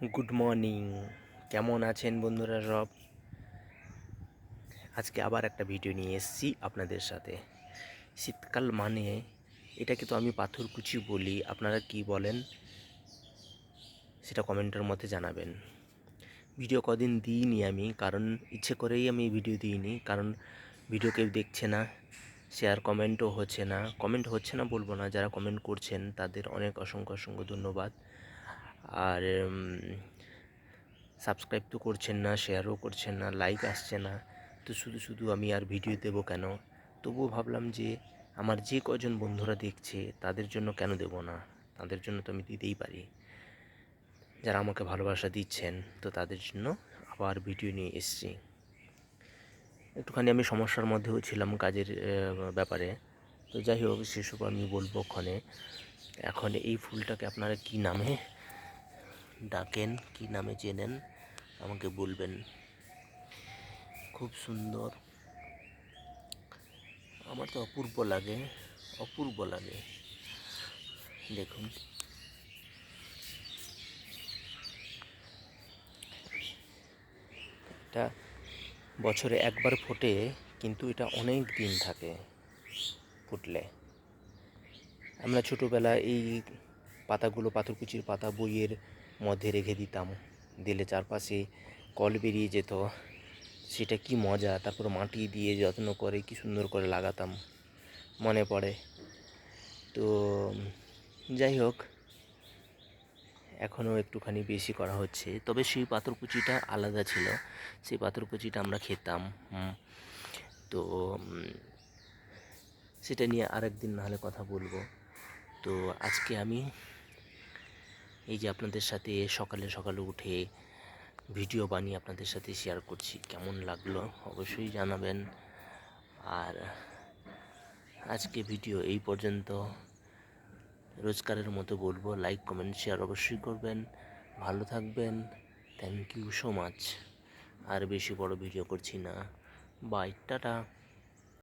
Good morning. কেমন আছেন বন্ধুরা সব? আজকে আবার একটা ভিডিও নিয়ে এসেছি আপনাদের সাথে। শীতকাল মানে এটাকে তো আমি পাথরকুচি বলি, আপনারা কি বলেন সেটা কমেন্টের মধ্যে জানাবেন। ভিডিও কদিন দিইনি আমি, কারণ ইচ্ছে করেই আমি ভিডিও দিইনি, কারণ ভিডিও কেউ দেখছে না, শেয়ার কমেন্ট হচ্ছে না বলবো না, যারা কমেন্ট করছেন তাদের অনেক অসংখ্য ধন্যবাদ। আর সাবস্ক্রাইব তো করছেন না, শেয়ারও করছেন না, লাইক আসছে না, তো শুধু আমি আর ভিডিও দেবো কেন? তবুও ভাবলাম যে আমার যে কজন বন্ধুরা দেখছে তাদের জন্য কেন দেব না, তাদের জন্য তো আমি দিতেই পারি। যারা আমাকে ভালোবাসা দিচ্ছেন, তো তাদের জন্য আবার ভিডিও নিয়ে এসেছি। একটুখানি আমি সমস্যার মধ্যেও ছিলাম কাজের ব্যাপারে, তো যাই হোক সেসব আমি বলবো ওখানে। এখন এই ফুলটাকে আপনারা কি নামে ডাকেন, কি নামে চেনেন আমাকে বলবেন। খুব সুন্দর, আমার তো অপূর্ব লাগে। দেখুন, এটা বছরে একবার ফোটে, কিন্তু এটা অনেক দিন থাকে ফুটলে। আমরা ছোটোবেলায় এই পাতাগুলো, পাথরকুচির পাতা বইয়ের মধ্যে রেখে দিতাম, দিলে চারপাশে কল বেরিয়ে যেত, সেটা কি মজা। তারপর মাটি দিয়ে যত্ন করে কি সুন্দর করে লাগাতাম, মনে পড়ে। তো যাই হোক, এখনও একটুখানি বেশি করা হচ্ছে, তবে সেই পাথরকুচিটা আলাদা ছিল, সেই পাথরকুচিটা আমরা খেতাম। তো সেটা নিয়ে আরেক দিন নাহলে কথা বলবো। তো আজকে আমি এই যে আপনাদের সাথে সকালে সকালে উঠে ভিডিও বানিয়ে আপনাদের সাথে শেয়ার করছি, কেমন লাগলো অবশ্যই জানাবেন। আর আজকে ভিডিও এই পর্যন্ত। রোজকারের মতো বলবো, লাইক কমেন্ট শেয়ার অবশ্যই করবেন। ভালো থাকবেন। Thank you so much. আর বেশি বড় ভিডিও করছি না। Bye, tata.